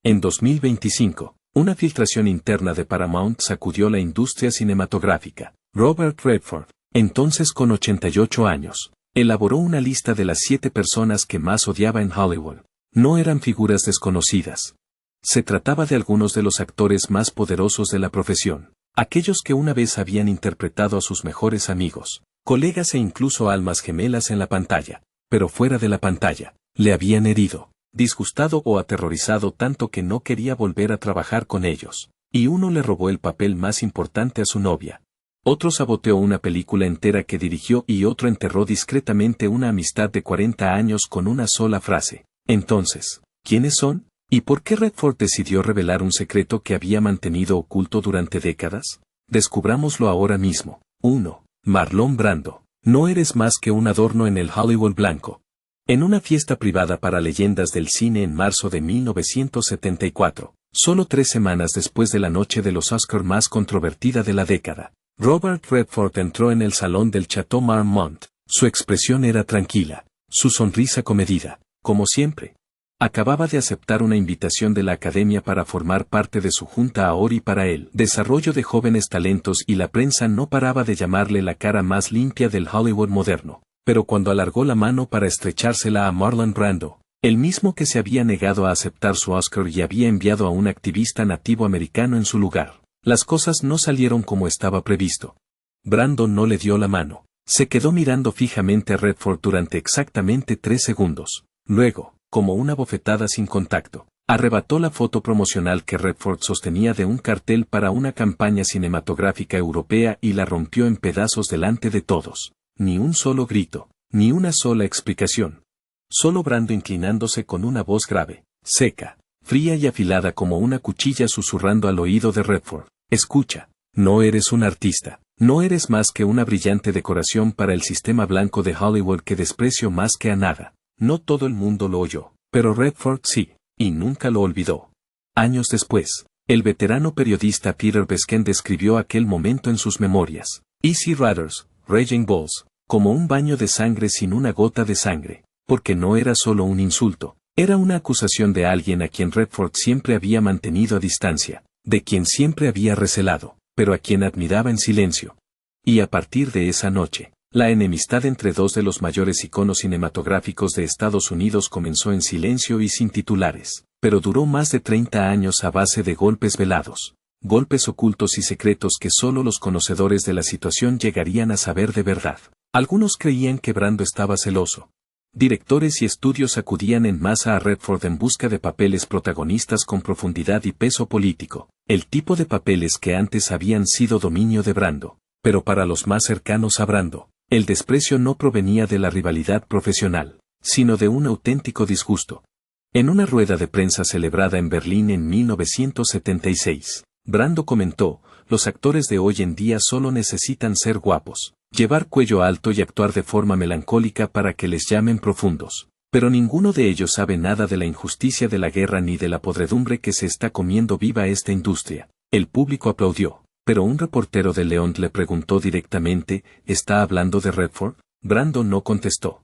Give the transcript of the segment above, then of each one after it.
En 2025, una filtración interna de Paramount sacudió la industria cinematográfica. Robert Redford, entonces con 88 años, elaboró una lista de las 7 personas que más odiaba en Hollywood. No eran figuras desconocidas. Se trataba de algunos de los actores más poderosos de la profesión, aquellos que una vez habían interpretado a sus mejores amigos, colegas e incluso almas gemelas en la pantalla, pero fuera de la pantalla, le habían herido, disgustado o aterrorizado tanto que no quería volver a trabajar con ellos, y uno le robó el papel más importante a su novia. Otro saboteó una película entera que dirigió y otro enterró discretamente una amistad de 40 años con una sola frase. Entonces, ¿quiénes son? ¿Y por qué Redford decidió revelar un secreto que había mantenido oculto durante décadas? Descubrámoslo ahora mismo. 1. Marlon Brando. No eres más que un adorno en el Hollywood blanco. En una fiesta privada para leyendas del cine en marzo de 1974, solo 3 semanas después de la noche de los Oscar más controvertida de la década, Robert Redford entró en el salón del Chateau Marmont. Su expresión era tranquila, su sonrisa comedida, como siempre. Acababa de aceptar una invitación de la Academia para formar parte de su junta Aori para el desarrollo de jóvenes talentos y la prensa no paraba de llamarle la cara más limpia del Hollywood moderno. Pero cuando alargó la mano para estrechársela a Marlon Brando, el mismo que se había negado a aceptar su Oscar y había enviado a un activista nativo americano en su lugar, las cosas no salieron como estaba previsto. Brando no le dio la mano, se quedó mirando fijamente a Redford durante exactamente 3 segundos. Luego, como una bofetada sin contacto, arrebató la foto promocional que Redford sostenía de un cartel para una campaña cinematográfica europea y la rompió en pedazos delante de todos. Ni un solo grito, ni una sola explicación. Solo Brando inclinándose con una voz grave, seca, fría y afilada como una cuchilla susurrando al oído de Redford. Escucha, no eres un artista, no eres más que una brillante decoración para el sistema blanco de Hollywood que desprecio más que a nada. No todo el mundo lo oyó, pero Redford sí, y nunca lo olvidó. Años después, el veterano periodista Peter Besken describió aquel momento en sus memorias. Easy Riders, Raging Bulls, como un baño de sangre sin una gota de sangre, porque no era solo un insulto, era una acusación de alguien a quien Redford siempre había mantenido a distancia, de quien siempre había recelado, pero a quien admiraba en silencio. Y a partir de esa noche, la enemistad entre 2 de los mayores iconos cinematográficos de Estados Unidos comenzó en silencio y sin titulares, pero duró más de 30 años a base de golpes velados, golpes ocultos y secretos que solo los conocedores de la situación llegarían a saber de verdad. Algunos creían que Brando estaba celoso. Directores y estudios acudían en masa a Redford en busca de papeles protagonistas con profundidad y peso político, el tipo de papeles que antes habían sido dominio de Brando. Pero para los más cercanos a Brando, el desprecio no provenía de la rivalidad profesional, sino de un auténtico disgusto. En una rueda de prensa celebrada en Berlín en 1976, Brando comentó: los actores de hoy en día solo necesitan ser guapos, llevar cuello alto y actuar de forma melancólica para que les llamen profundos. Pero ninguno de ellos sabe nada de la injusticia de la guerra ni de la podredumbre que se está comiendo viva esta industria. El público aplaudió, pero un reportero de León le preguntó directamente: ¿está hablando de Redford? Brando no contestó.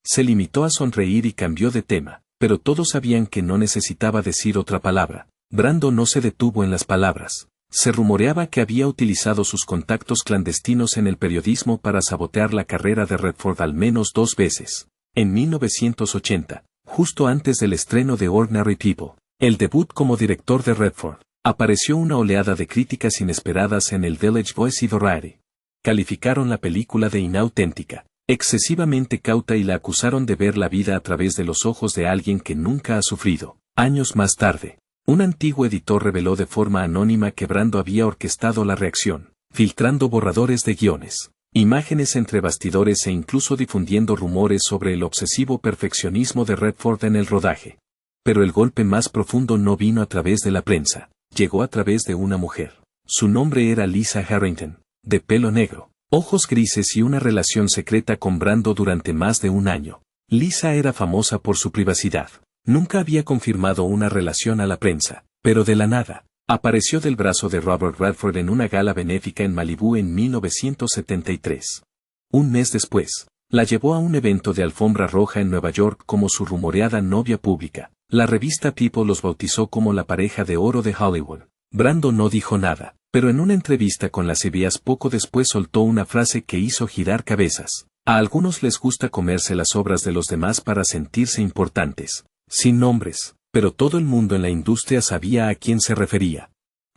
Se limitó a sonreír y cambió de tema, pero todos sabían que no necesitaba decir otra palabra. Brando no se detuvo en las palabras. Se rumoreaba que había utilizado sus contactos clandestinos en el periodismo para sabotear la carrera de Redford al menos 2 veces. En 1980, justo antes del estreno de Ordinary People, el debut como director de Redford, apareció una oleada de críticas inesperadas en el Village Voice y Variety. Calificaron la película de inauténtica, excesivamente cauta y la acusaron de ver la vida a través de los ojos de alguien que nunca ha sufrido. Años más tarde, un antiguo editor reveló de forma anónima que Brando había orquestado la reacción, filtrando borradores de guiones, imágenes entre bastidores e incluso difundiendo rumores sobre el obsesivo perfeccionismo de Redford en el rodaje. Pero el golpe más profundo no vino a través de la prensa, llegó a través de una mujer. Su nombre era Lisa Harrington, de pelo negro, ojos grises y una relación secreta con Brando durante más de un año. Lisa era famosa por su privacidad. Nunca había confirmado una relación a la prensa, pero de la nada, apareció del brazo de Robert Redford en una gala benéfica en Malibú en 1973. Un mes después, la llevó a un evento de alfombra roja en Nueva York como su rumoreada novia pública. La revista People los bautizó como la pareja de oro de Hollywood. Brando no dijo nada, pero en una entrevista con la CBS poco después soltó una frase que hizo girar cabezas. A algunos les gusta comerse las obras de los demás para sentirse importantes. Sin nombres, pero todo el mundo en la industria sabía a quién se refería.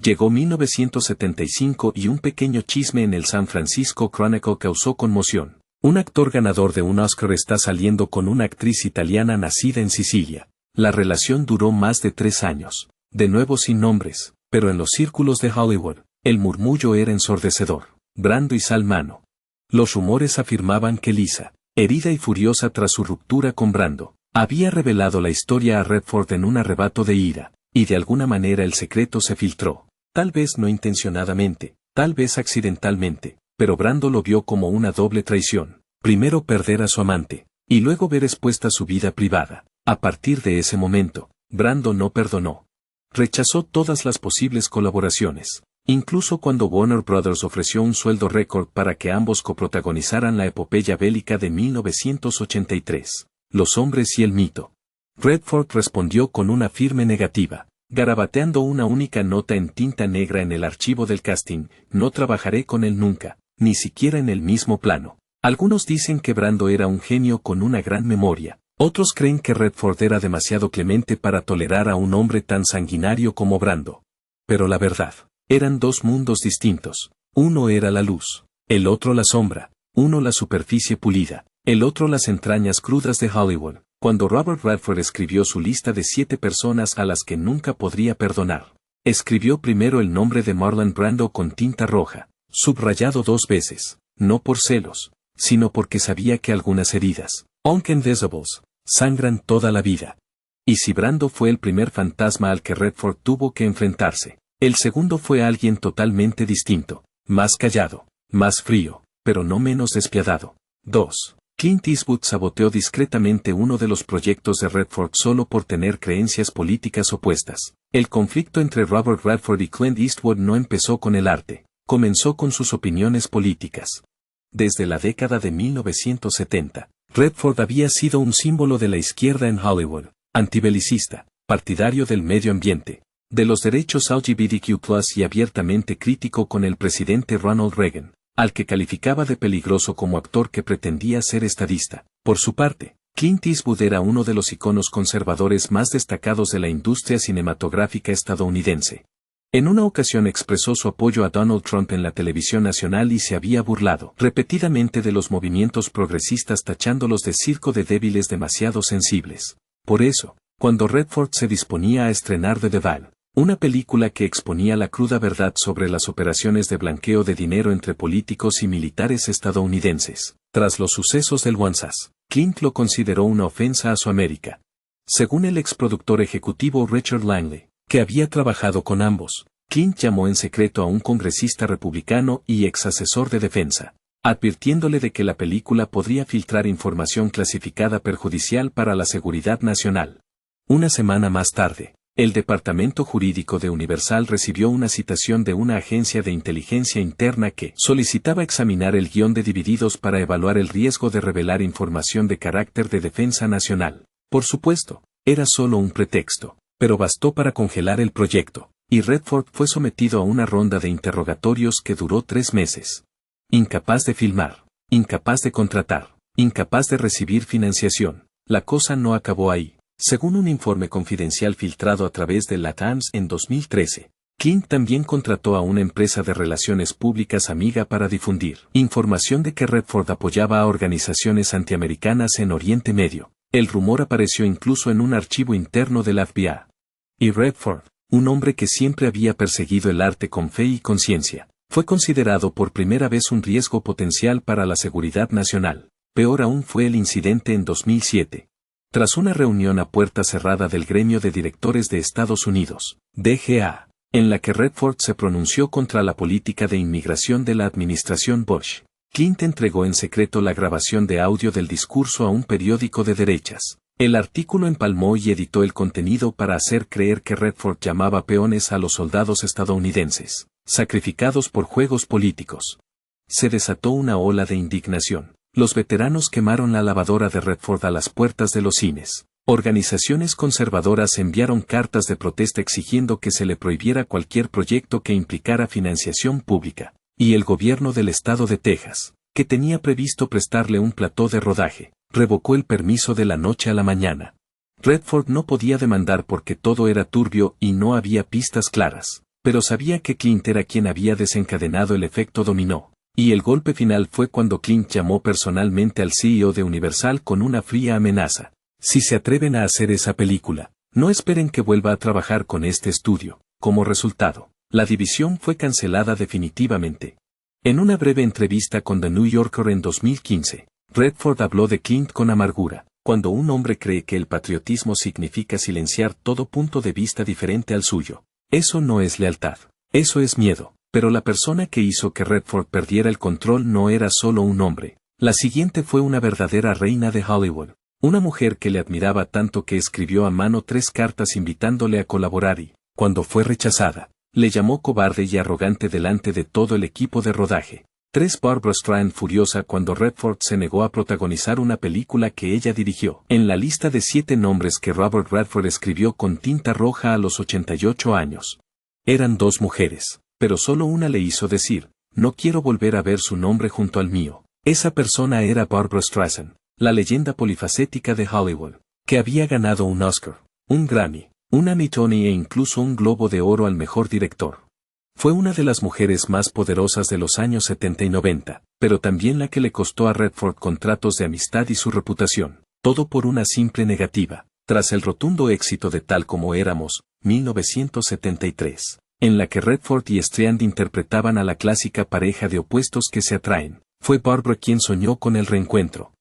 Llegó 1975 y un pequeño chisme en el San Francisco Chronicle causó conmoción. Un actor ganador de un Oscar está saliendo con una actriz italiana nacida en Sicilia. La relación duró más de 3 años. De nuevo sin nombres, pero en los círculos de Hollywood, el murmullo era ensordecedor. Brando y Sal Mano. Los rumores afirmaban que Lisa, herida y furiosa tras su ruptura con Brando, había revelado la historia a Redford en un arrebato de ira, y de alguna manera el secreto se filtró. Tal vez no intencionadamente, tal vez accidentalmente, pero Brando lo vio como una doble traición. Primero perder a su amante, y luego ver expuesta su vida privada. A partir de ese momento, Brando no perdonó. Rechazó todas las posibles colaboraciones. Incluso cuando Warner Brothers ofreció un sueldo récord para que ambos coprotagonizaran la epopeya bélica de 1983, Los hombres y el mito. Redford respondió con una firme negativa, garabateando una única nota en tinta negra en el archivo del casting: no trabajaré con él nunca, ni siquiera en el mismo plano. Algunos dicen que Brando era un genio con una gran memoria, otros creen que Redford era demasiado clemente para tolerar a un hombre tan sanguinario como Brando. Pero la verdad, eran dos mundos distintos. Uno era la luz, el otro la sombra, uno la superficie pulida, el otro las entrañas crudas de Hollywood. Cuando Robert Redford escribió su lista de 7 personas a las que nunca podría perdonar, escribió primero el nombre de Marlon Brando con tinta roja, subrayado 2 veces, no por celos, sino porque sabía que algunas heridas, aunque invisibles, sangran toda la vida. Y si Brando fue el primer fantasma al que Redford tuvo que enfrentarse, el segundo fue alguien totalmente distinto, más callado, más frío, pero no menos despiadado. 2. Clint Eastwood saboteó discretamente uno de los proyectos de Redford solo por tener creencias políticas opuestas. El conflicto entre Robert Redford y Clint Eastwood no empezó con el arte, comenzó con sus opiniones políticas. Desde la década de 1970, Redford había sido un símbolo de la izquierda en Hollywood, antibelicista, partidario del medio ambiente, de los derechos LGBTQ+, y abiertamente crítico con el presidente Ronald Reagan, al que calificaba de peligroso como actor que pretendía ser estadista. Por su parte, Clint Eastwood era uno de los iconos conservadores más destacados de la industria cinematográfica estadounidense. En una ocasión expresó su apoyo a Donald Trump en la televisión nacional y se había burlado repetidamente de los movimientos progresistas tachándolos de circo de débiles demasiado sensibles. Por eso, cuando Redford se disponía a estrenar The Val, una película que exponía la cruda verdad sobre las operaciones de blanqueo de dinero entre políticos y militares estadounidenses, tras los sucesos del Wansas, Clint lo consideró una ofensa a su América. Según el exproductor ejecutivo Richard Langley, que había trabajado con ambos, Clint llamó en secreto a un congresista republicano y ex asesor de defensa, advirtiéndole de que la película podría filtrar información clasificada perjudicial para la seguridad nacional. Una semana más tarde, el Departamento Jurídico de Universal recibió una citación de una agencia de inteligencia interna que solicitaba examinar el guión de Divididos para evaluar el riesgo de revelar información de carácter de defensa nacional. Por supuesto, era solo un pretexto, pero bastó para congelar el proyecto, y Redford fue sometido a una ronda de interrogatorios que duró 3 meses. Incapaz de filmar, incapaz de contratar, incapaz de recibir financiación. La cosa no acabó ahí. Según un informe confidencial filtrado a través de la Times en 2013, Clint también contrató a una empresa de relaciones públicas amiga para difundir información de que Redford apoyaba a organizaciones antiamericanas en Oriente Medio. El rumor apareció incluso en un archivo interno del FBI. Y Redford, un hombre que siempre había perseguido el arte con fe y conciencia, fue considerado por primera vez un riesgo potencial para la seguridad nacional. Peor aún fue el incidente en 2007. Tras una reunión a puerta cerrada del Gremio de Directores de Estados Unidos, DGA, en la que Redford se pronunció contra la política de inmigración de la administración Bush, Clint entregó en secreto la grabación de audio del discurso a un periódico de derechas. El artículo empalmó y editó el contenido para hacer creer que Redford llamaba peones a los soldados estadounidenses, sacrificados por juegos políticos. Se desató una ola de indignación. Los veteranos quemaron la lavadora de Redford a las puertas de los cines. Organizaciones conservadoras enviaron cartas de protesta exigiendo que se le prohibiera cualquier proyecto que implicara financiación pública, y el gobierno del estado de Texas, que tenía previsto prestarle un plató de rodaje, revocó el permiso de la noche a la mañana. Redford no podía demandar porque todo era turbio y no había pistas claras, pero sabía que Clint era quien había desencadenado el efecto dominó, y el golpe final fue cuando Clint llamó personalmente al CEO de Universal con una fría amenaza. Si se atreven a hacer esa película, no esperen que vuelva a trabajar con este estudio. Como resultado, la división fue cancelada definitivamente. En una breve entrevista con The New Yorker en 2015, Redford habló de Clint con amargura. Cuando un hombre cree que el patriotismo significa silenciar todo punto de vista diferente al suyo, eso no es lealtad, eso es miedo. Pero la persona que hizo que Redford perdiera el control no era solo un hombre. La siguiente fue una verdadera reina de Hollywood. Una mujer que le admiraba tanto que escribió a mano 3 cartas invitándole a colaborar y, cuando fue rechazada, le llamó cobarde y arrogante delante de todo el equipo de rodaje. 3. Barbra Streisand furiosa cuando Redford se negó a protagonizar una película que ella dirigió. En la lista de 7 nombres que Robert Redford escribió con tinta roja a los 88 años. Eran 2 mujeres, pero solo una le hizo decir, no quiero volver a ver su nombre junto al mío. Esa persona era Barbra Streisand, la leyenda polifacética de Hollywood, que había ganado un Oscar, un Grammy, un Emmy, Tony e incluso un Globo de Oro al mejor director. Fue una de las mujeres más poderosas de los años 70 y 90, pero también la que le costó a Redford contratos de amistad y su reputación, todo por una simple negativa. Tras el rotundo éxito de Tal como éramos, 1973, en la que Redford y Streisand interpretaban a la clásica pareja de opuestos que se atraen, fue Barbra quien soñó con el reencuentro.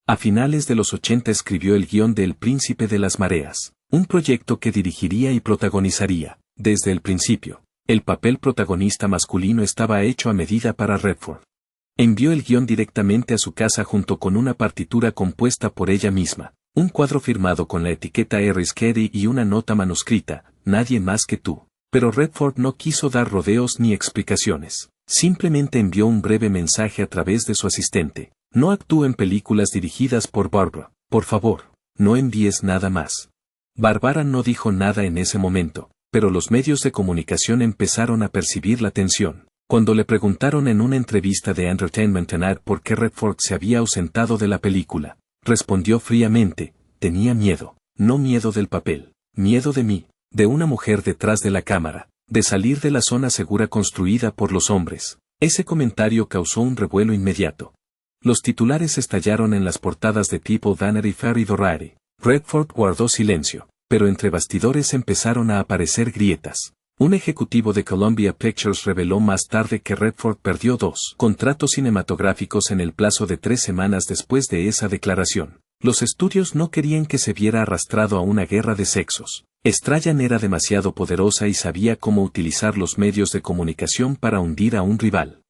A finales de los 80 escribió el guión de El Príncipe de las Mareas, un proyecto que dirigiría y protagonizaría. Desde el principio, el papel protagonista masculino estaba hecho a medida para Redford. Envió el guión directamente a su casa junto con una partitura compuesta por ella misma, un cuadro firmado con la etiqueta R. Skedy y una nota manuscrita, nadie más que tú. Pero Redford no quiso dar rodeos ni explicaciones, simplemente envió un breve mensaje a través de su asistente. No actúe en películas dirigidas por Barbra, por favor, no envíes nada más. Barbara no dijo nada en ese momento, pero los medios de comunicación empezaron a percibir la tensión. Cuando le preguntaron en una entrevista de Entertainment Tonight por qué Redford se había ausentado de la película, respondió fríamente, tenía miedo, no miedo del papel, miedo de mí, de una mujer detrás de la cámara, de salir de la zona segura construida por los hombres. Ese comentario causó un revuelo inmediato. Los titulares estallaron en las portadas de People, Vanity Fair y Variety. Redford guardó silencio, pero entre bastidores empezaron a aparecer grietas. Un ejecutivo de Columbia Pictures reveló más tarde que Redford perdió 2 contratos cinematográficos en el plazo de 3 semanas después de esa declaración. Los estudios no querían que se viera arrastrado a una guerra de sexos. Streisand era demasiado poderosa y sabía cómo utilizar los medios de comunicación para hundir a un rival.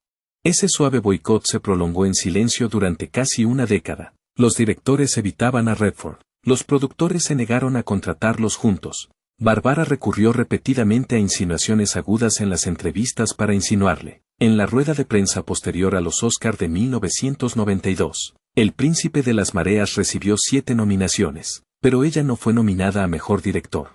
Ese suave boicot se prolongó en silencio durante casi una década. Los directores evitaban a Redford. Los productores se negaron a contratarlos juntos. Barbara recurrió repetidamente a insinuaciones agudas en las entrevistas para insinuarle. En la rueda de prensa posterior a los Oscar de 1992, El Príncipe de las Mareas recibió 7 nominaciones, pero ella no fue nominada a Mejor Director.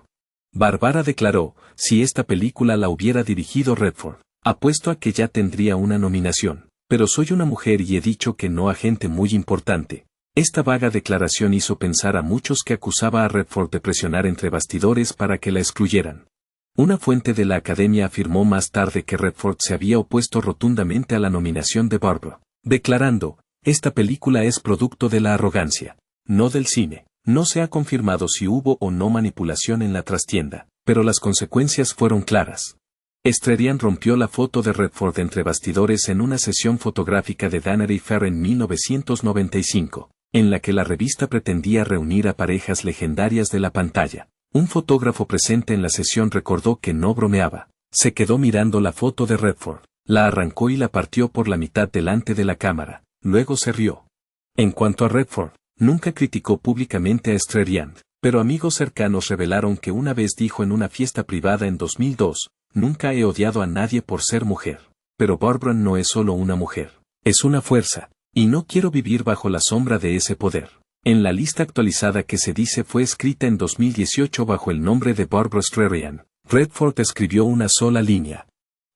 Barbara declaró, si esta película la hubiera dirigido Redford, apuesto a que ya tendría una nominación, pero soy una mujer y he dicho que no a gente muy importante. Esta vaga declaración hizo pensar a muchos que acusaba a Redford de presionar entre bastidores para que la excluyeran. Una fuente de la academia afirmó más tarde que Redford se había opuesto rotundamente a la nominación de Barbra, declarando, esta película es producto de la arrogancia, no del cine. No se ha confirmado si hubo o no manipulación en la trastienda, pero las consecuencias fueron claras. Streisand rompió la foto de Redford entre bastidores en una sesión fotográfica de Vanity Fair en 1995, en la que la revista pretendía reunir a parejas legendarias de la pantalla. Un fotógrafo presente en la sesión recordó que no bromeaba. Se quedó mirando la foto de Redford, la arrancó y la partió por la mitad delante de la cámara, luego se rió. En cuanto a Redford, nunca criticó públicamente a Streisand, pero amigos cercanos revelaron que una vez dijo en una fiesta privada en 2002, nunca he odiado a nadie por ser mujer. Pero Barbra no es solo una mujer, es una fuerza, y no quiero vivir bajo la sombra de ese poder. En la lista actualizada que se dice fue escrita en 2018 bajo el nombre de Barbara Streisand, Redford escribió una sola línea.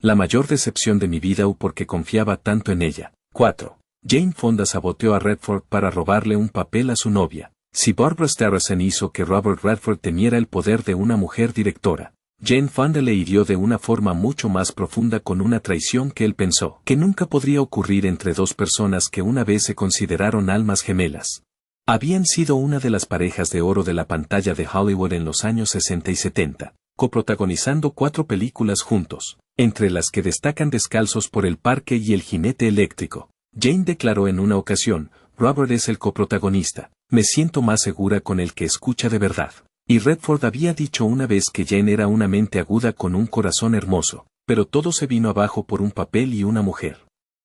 La mayor decepción de mi vida porque confiaba tanto en ella. 4. Jane Fonda saboteó a Redford para robarle un papel a su novia. Si Barbara Streisand hizo que Robert Redford temiera el poder de una mujer directora, Jane Fonda le hirió de una forma mucho más profunda con una traición que él pensó que nunca podría ocurrir entre dos personas que una vez se consideraron almas gemelas. Habían sido una de las parejas de oro de la pantalla de Hollywood en los años 60 y 70, coprotagonizando 4 películas juntos, entre las que destacan Descalzos por el Parque y El Jinete Eléctrico. Jane declaró en una ocasión, Robert es el coprotagonista, me siento más segura con el que escucha de verdad. Y Redford había dicho una vez que Jane era una mente aguda con un corazón hermoso, pero todo se vino abajo por un papel y una mujer.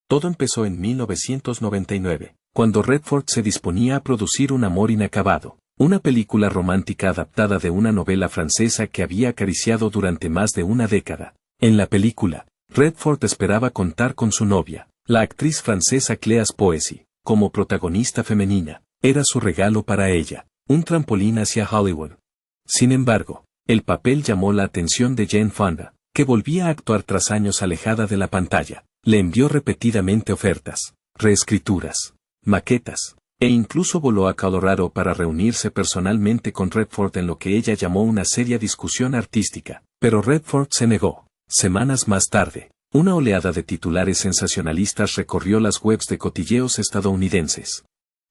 Todo empezó en 1999, cuando Redford se disponía a producir Un amor inacabado, una película romántica adaptada de una novela francesa que había acariciado durante más de una década. En la película, Redford esperaba contar con su novia, la actriz francesa Cléas Poissy, como protagonista femenina. Era su regalo para ella, un trampolín hacia Hollywood. Sin embargo, el papel llamó la atención de Jane Fonda, que volvía a actuar tras años alejada de la pantalla. Le envió repetidamente ofertas, reescrituras, maquetas, e incluso voló a Colorado para reunirse personalmente con Redford en lo que ella llamó una seria discusión artística, pero Redford se negó. Semanas más tarde, una oleada de titulares sensacionalistas recorrió las webs de cotilleos estadounidenses.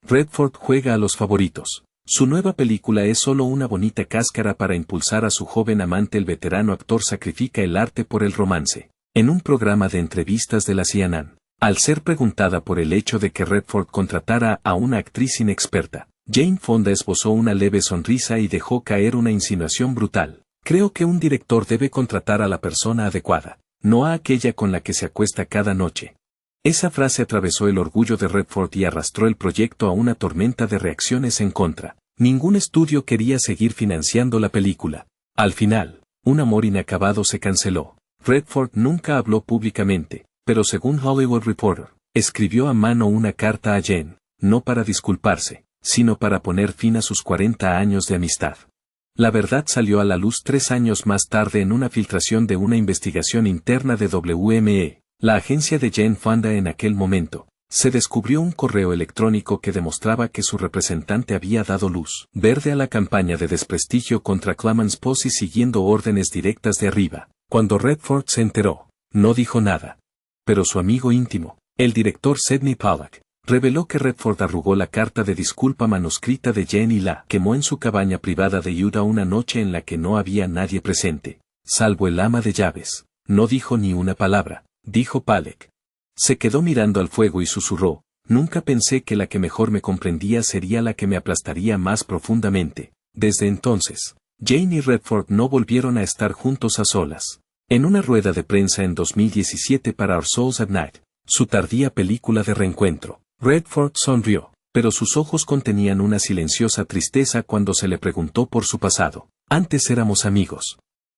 Redford juega a los favoritos. Su nueva película es solo una bonita cáscara para impulsar a su joven amante. El veterano actor sacrifica el arte por el romance. En un programa de entrevistas de la CNN, al ser preguntada por el hecho de que Redford contratara a una actriz inexperta, Jane Fonda esbozó una leve sonrisa y dejó caer una insinuación brutal. Creo que un director debe contratar a la persona adecuada, no a aquella con la que se acuesta cada noche. Esa frase atravesó el orgullo de Redford y arrastró el proyecto a una tormenta de reacciones en contra. Ningún estudio quería seguir financiando la película. Al final, Un amor inacabado se canceló. Redford nunca habló públicamente, pero según Hollywood Reporter, escribió a mano una carta a Jane, no para disculparse, sino para poner fin a sus 40 años de amistad. La verdad salió a la luz 3 años más tarde en una filtración de una investigación interna de WME, la agencia de Jane Fonda en aquel momento. Se descubrió un correo electrónico que demostraba que su representante había dado luz verde a la campaña de desprestigio contra Clemens Posse siguiendo órdenes directas de arriba. Cuando Redford se enteró, no dijo nada. Pero su amigo íntimo, el director Sidney Pollack, reveló que Redford arrugó la carta de disculpa manuscrita de Jane y la quemó en su cabaña privada de Utah una noche en la que no había nadie presente, salvo el ama de llaves. No dijo ni una palabra, dijo Pollack. Se quedó mirando al fuego y susurró, nunca pensé que la que mejor me comprendía sería la que me aplastaría más profundamente. Desde entonces, Jane y Redford no volvieron a estar juntos a solas. En una rueda de prensa en 2017 para Our Souls at Night, su tardía película de reencuentro, Redford sonrió, pero sus ojos contenían una silenciosa tristeza cuando se le preguntó por su pasado. Antes éramos amigos.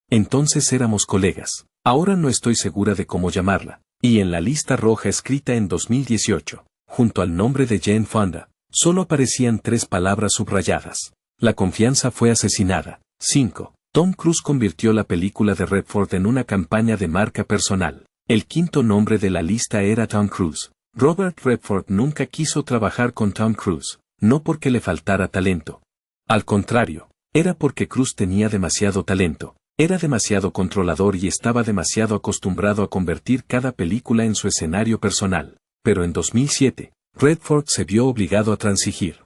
Entonces éramos colegas. Ahora no estoy segura de cómo llamarla. Y en la lista roja escrita en 2018, junto al nombre de Jane Fonda, solo aparecían 3 palabras subrayadas. La confianza fue asesinada. 5. Tom Cruise convirtió la película de Redford en una campaña de marca personal. El quinto nombre de la lista era Tom Cruise. Robert Redford nunca quiso trabajar con Tom Cruise, no porque le faltara talento. Al contrario, era porque Cruise tenía demasiado talento. Era demasiado controlador y estaba demasiado acostumbrado a convertir cada película en su escenario personal. Pero en 2007, Redford se vio obligado a transigir.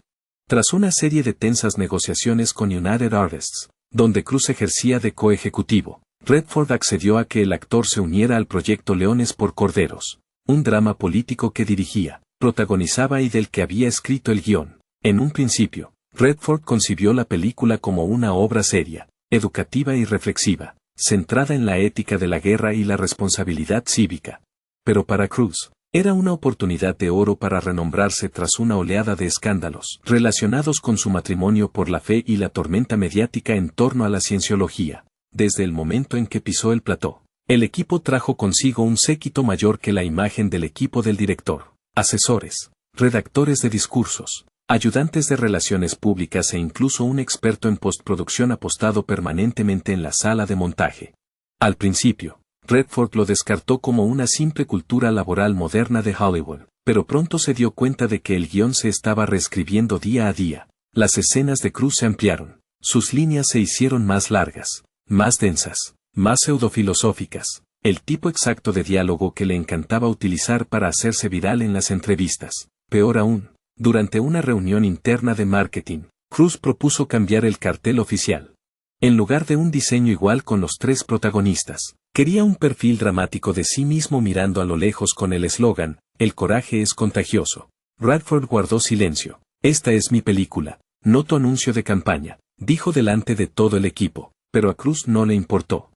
Tras una serie de tensas negociaciones con United Artists, donde Cruise ejercía de coejecutivo, Redford accedió a que el actor se uniera al proyecto Leones por Corderos, un drama político que dirigía, protagonizaba y del que había escrito el guión. En un principio, Redford concibió la película como una obra seria, educativa y reflexiva, centrada en la ética de la guerra y la responsabilidad cívica. Pero para Cruise, era una oportunidad de oro para renombrarse tras una oleada de escándalos relacionados con su matrimonio por la fe y la tormenta mediática en torno a la cienciología. Desde el momento en que pisó el plató, el equipo trajo consigo un séquito mayor que la imagen del equipo del director, asesores, redactores de discursos, ayudantes de relaciones públicas e incluso un experto en postproducción apostado permanentemente en la sala de montaje. Al principio, Redford lo descartó como una simple cultura laboral moderna de Hollywood, pero pronto se dio cuenta de que el guión se estaba reescribiendo día a día. Las escenas de Cruise se ampliaron, sus líneas se hicieron más largas, más densas, más pseudofilosóficas, el tipo exacto de diálogo que le encantaba utilizar para hacerse viral en las entrevistas. Peor aún, durante una reunión interna de marketing, Cruise propuso cambiar el cartel oficial. En lugar de un diseño igual con los tres protagonistas, quería un perfil dramático de sí mismo mirando a lo lejos con el eslogan, "El coraje es contagioso". Redford guardó silencio. "Esta es mi película, no tu anuncio de campaña", dijo delante de todo el equipo, pero a Cruise no le importó.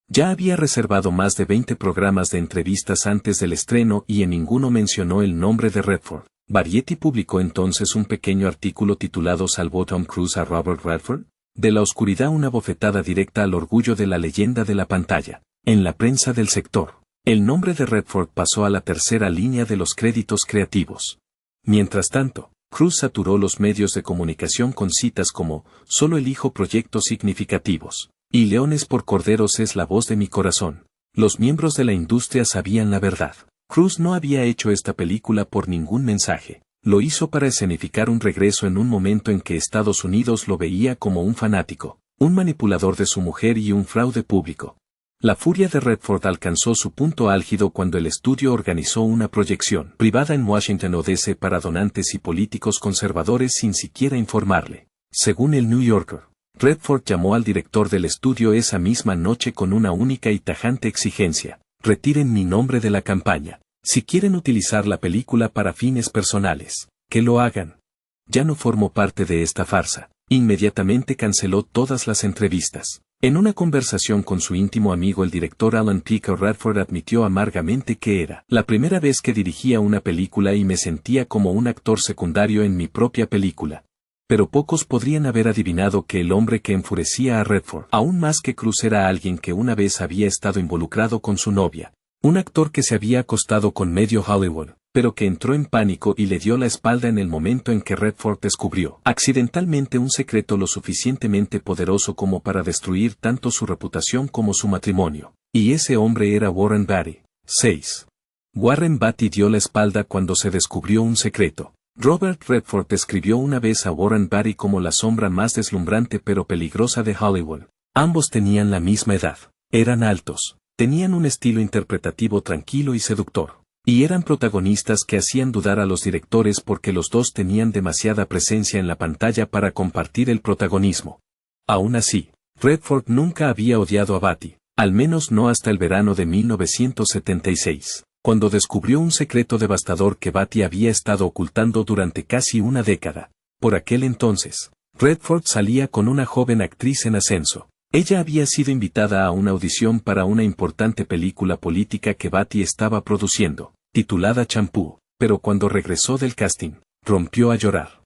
Ya había reservado más de 20 programas de entrevistas antes del estreno y en ninguno mencionó el nombre de Redford. Variety publicó entonces un pequeño artículo titulado ¿Salvó Tom Cruise a Robert Redford? De la oscuridad, una bofetada directa al orgullo de la leyenda de la pantalla. En la prensa del sector, el nombre de Redford pasó a la tercera línea de los créditos creativos. Mientras tanto, Cruise saturó los medios de comunicación con citas como "Solo elijo proyectos significativos" y "Leones por corderos es la voz de mi corazón". Los miembros de la industria sabían la verdad. Cruise no había hecho esta película por ningún mensaje. Lo hizo para escenificar un regreso en un momento en que Estados Unidos lo veía como un fanático, un manipulador de su mujer y un fraude público. La furia de Redford alcanzó su punto álgido cuando el estudio organizó una proyección privada en Washington D.C. para donantes y políticos conservadores sin siquiera informarle. Según el New Yorker, Redford llamó al director del estudio esa misma noche con una única y tajante exigencia: "Retiren mi nombre de la campaña. Si quieren utilizar la película para fines personales, que lo hagan. Ya no formo parte de esta farsa". Inmediatamente canceló todas las entrevistas. En una conversación con su íntimo amigo el director Alan Picker, Redford admitió amargamente que era la primera vez que dirigía una película y me sentía como un actor secundario en mi propia película. Pero pocos podrían haber adivinado que el hombre que enfurecía a Redford, aún más que Cruise, era alguien que una vez había estado involucrado con su novia. Un actor que se había acostado con medio Hollywood, pero que entró en pánico y le dio la espalda en el momento en que Redford descubrió accidentalmente un secreto lo suficientemente poderoso como para destruir tanto su reputación como su matrimonio. Y ese hombre era Warren Beatty. 6. Warren Beatty dio la espalda cuando se descubrió un secreto. Robert Redford describió una vez a Warren Beatty como la sombra más deslumbrante pero peligrosa de Hollywood. Ambos tenían la misma edad, eran altos, tenían un estilo interpretativo tranquilo y seductor, y eran protagonistas que hacían dudar a los directores porque los dos tenían demasiada presencia en la pantalla para compartir el protagonismo. Aún así, Redford nunca había odiado a Beatty, al menos no hasta el verano de 1976, cuando descubrió un secreto devastador que Beatty había estado ocultando durante casi una década. Por aquel entonces, Redford salía con una joven actriz en ascenso. Ella había sido invitada a una audición para una importante película política que Beatty estaba produciendo, titulada Champú, pero cuando regresó del casting, rompió a llorar.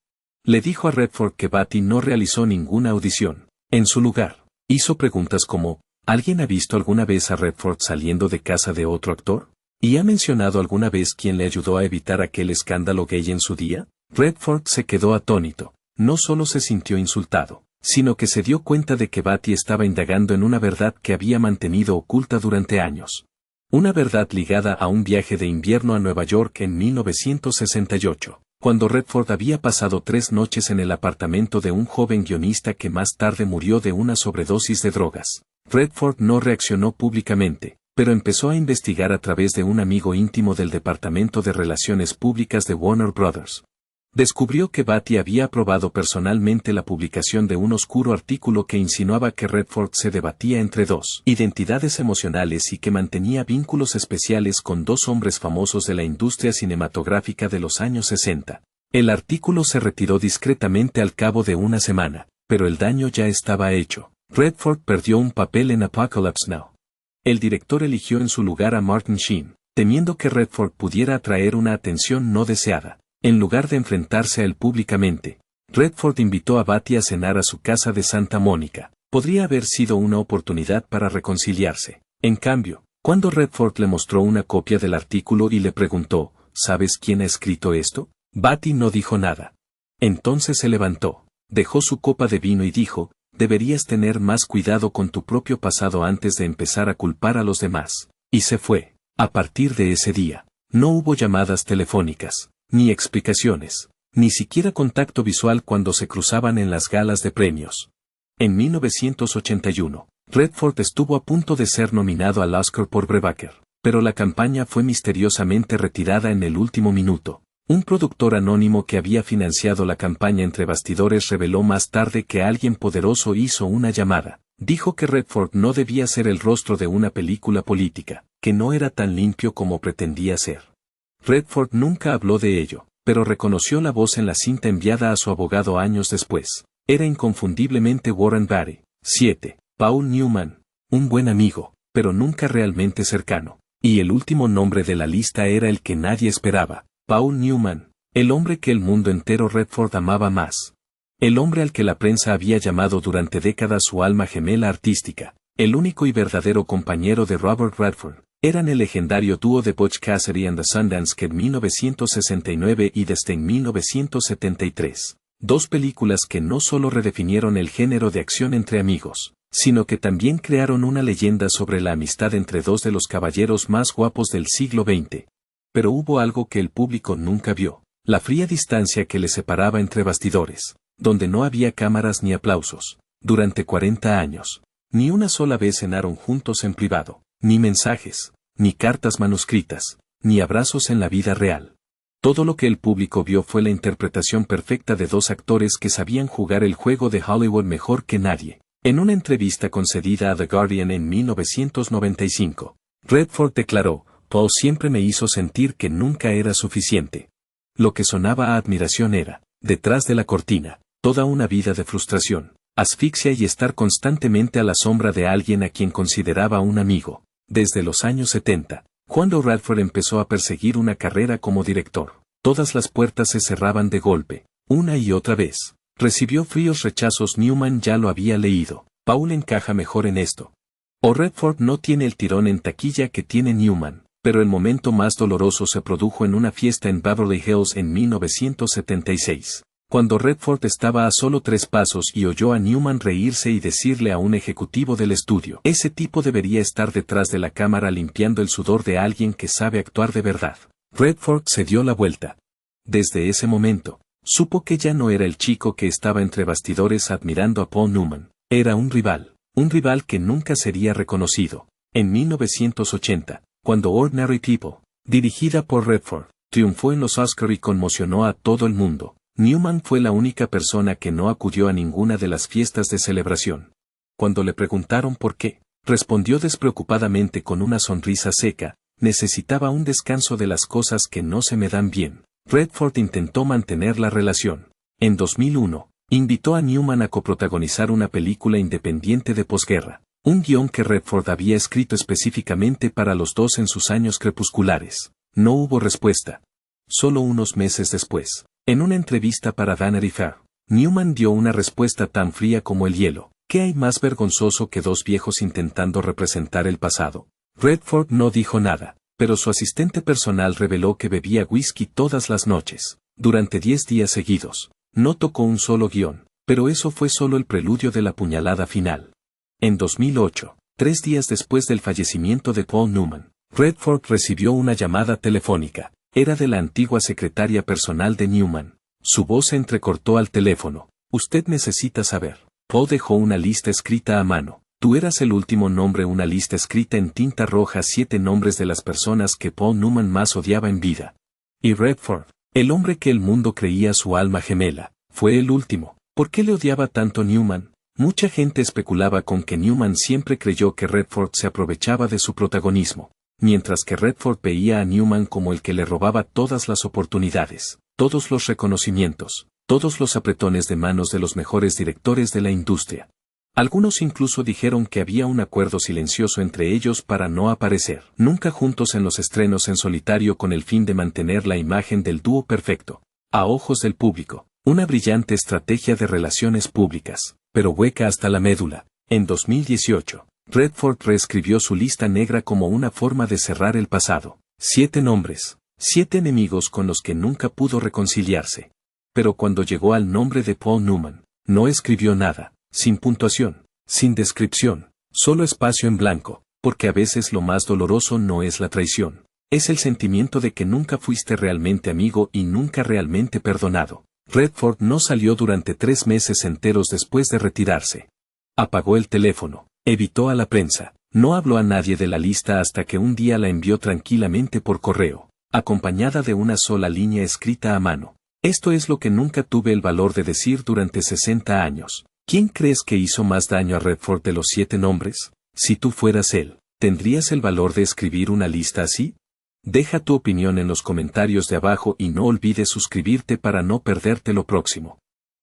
Le dijo a Redford que Beatty no realizó ninguna audición. En su lugar, hizo preguntas como: ¿alguien ha visto alguna vez a Redford saliendo de casa de otro actor? ¿Y ha mencionado alguna vez quién le ayudó a evitar aquel escándalo gay en su día? Redford se quedó atónito. No solo se sintió insultado, sino que se dio cuenta de que Beatty estaba indagando en una verdad que había mantenido oculta durante años. Una verdad ligada a un viaje de invierno a Nueva York en 1968, cuando Redford había pasado 3 noches en el apartamento de un joven guionista que más tarde murió de una sobredosis de drogas. Redford no reaccionó públicamente, pero empezó a investigar a través de un amigo íntimo del Departamento de Relaciones Públicas de Warner Brothers. Descubrió que Beatty había aprobado personalmente la publicación de un oscuro artículo que insinuaba que Redford se debatía entre dos identidades emocionales y que mantenía vínculos especiales con 2 hombres famosos de la industria cinematográfica de los años 60. El artículo se retiró discretamente al cabo de una semana, pero el daño ya estaba hecho. Redford perdió un papel en Apocalypse Now. El director eligió en su lugar a Martin Sheen, temiendo que Redford pudiera atraer una atención no deseada. En lugar de enfrentarse a él públicamente, Redford invitó a Beatty a cenar a su casa de Santa Mónica. Podría haber sido una oportunidad para reconciliarse. En cambio, cuando Redford le mostró una copia del artículo y le preguntó: ¿sabes quién ha escrito esto?, Beatty no dijo nada. Entonces se levantó, dejó su copa de vino y dijo, deberías tener más cuidado con tu propio pasado antes de empezar a culpar a los demás. Y se fue. A partir de ese día, no hubo llamadas telefónicas, ni explicaciones, ni siquiera contacto visual cuando se cruzaban en las galas de premios. En 1981, Redford estuvo a punto de ser nominado al Oscar por Brubaker, pero la campaña fue misteriosamente retirada en el último minuto. Un productor anónimo que había financiado la campaña entre bastidores reveló más tarde que alguien poderoso hizo una llamada. Dijo que Redford no debía ser el rostro de una película política, que no era tan limpio como pretendía ser. Redford nunca habló de ello, pero reconoció la voz en la cinta enviada a su abogado años después. Era inconfundiblemente Warren Beatty. 7. Paul Newman, un buen amigo, pero nunca realmente cercano. Y el último nombre de la lista era el que nadie esperaba. Paul Newman, el hombre que el mundo entero Redford amaba más. El hombre al que la prensa había llamado durante décadas su alma gemela artística, el único y verdadero compañero de Robert Redford, eran el legendario dúo de Butch Cassidy and the Sundance Kid en 1969 y desde 1973. Dos películas que no solo redefinieron el género de acción entre amigos, sino que también crearon una leyenda sobre la amistad entre dos de los caballeros más guapos del siglo XX. Pero hubo algo que el público nunca vio, la fría distancia que les separaba entre bastidores, donde no había cámaras ni aplausos. Durante 40 años, ni una sola vez cenaron juntos en privado, ni mensajes, ni cartas manuscritas, ni abrazos en la vida real. Todo lo que el público vio fue la interpretación perfecta de dos actores que sabían jugar el juego de Hollywood mejor que nadie. En una entrevista concedida a The Guardian en 1995, Redford declaró, Paul siempre me hizo sentir que nunca era suficiente. Lo que sonaba a admiración era, detrás de la cortina, toda una vida de frustración, asfixia y estar constantemente a la sombra de alguien a quien consideraba un amigo. Desde los años 70, cuando Redford empezó a perseguir una carrera como director, todas las puertas se cerraban de golpe, una y otra vez. Recibió fríos rechazos. Newman ya lo había leído. Paul encaja mejor en esto. O Redford no tiene el tirón en taquilla que tiene Newman. Pero el momento más doloroso se produjo en una fiesta en Beverly Hills en 1976, cuando Redford estaba a solo 3 pasos y oyó a Newman reírse y decirle a un ejecutivo del estudio, ese tipo debería estar detrás de la cámara limpiando el sudor de alguien que sabe actuar de verdad. Redford se dio la vuelta. Desde ese momento, supo que ya no era el chico que estaba entre bastidores admirando a Paul Newman, era un rival que nunca sería reconocido. En 1980, cuando Ordinary People, dirigida por Redford, triunfó en los Oscar y conmocionó a todo el mundo, Newman fue la única persona que no acudió a ninguna de las fiestas de celebración. Cuando le preguntaron por qué, respondió despreocupadamente con una sonrisa seca, necesitaba un descanso de las cosas que no se me dan bien. Redford intentó mantener la relación. En 2001, invitó a Newman a coprotagonizar una película independiente de posguerra. Un guión que Redford había escrito específicamente para los dos en sus años crepusculares. No hubo respuesta. Solo unos meses después, en una entrevista para Vanity Fair, Newman dio una respuesta tan fría como el hielo. ¿Qué hay más vergonzoso que dos viejos intentando representar el pasado? Redford no dijo nada, pero su asistente personal reveló que bebía whisky todas las noches, durante 10 días seguidos. No tocó un solo guión, pero eso fue solo el preludio de la puñalada final. En 2008, 3 días después del fallecimiento de Paul Newman, Redford recibió una llamada telefónica. Era de la antigua secretaria personal de Newman. Su voz se entrecortó al teléfono. Usted necesita saber. Paul dejó una lista escrita a mano. Tú eras el último nombre, una lista escrita en tinta roja, 7 nombres de las personas que Paul Newman más odiaba en vida. Y Redford, el hombre que el mundo creía su alma gemela, fue el último. ¿Por qué le odiaba tanto Newman? Mucha gente especulaba con que Newman siempre creyó que Redford se aprovechaba de su protagonismo, mientras que Redford veía a Newman como el que le robaba todas las oportunidades, todos los reconocimientos, todos los apretones de manos de los mejores directores de la industria. Algunos incluso dijeron que había un acuerdo silencioso entre ellos para no aparecer nunca juntos en los estrenos en solitario con el fin de mantener la imagen del dúo perfecto, a ojos del público. Una brillante estrategia de relaciones públicas, pero hueca hasta la médula. En 2018, Redford reescribió su lista negra como una forma de cerrar el pasado. 7 nombres, 7 enemigos con los que nunca pudo reconciliarse. pero cuando llegó al nombre de Paul Newman, no escribió nada, sin puntuación, sin descripción, solo espacio en blanco, porque a veces lo más doloroso no es la traición, es el sentimiento de que nunca fuiste realmente amigo y nunca realmente perdonado. Redford no salió durante 3 meses enteros después de retirarse. Apagó el teléfono, evitó a la prensa, no habló a nadie de la lista hasta que un día la envió tranquilamente por correo, acompañada de una sola línea escrita a mano. Esto es lo que nunca tuve el valor de decir durante 60 años. ¿Quién crees que hizo más daño a Redford de los 7 nombres? Si tú fueras él, ¿tendrías el valor de escribir una lista así? Deja tu opinión en los comentarios de abajo y no olvides suscribirte para no perderte lo próximo.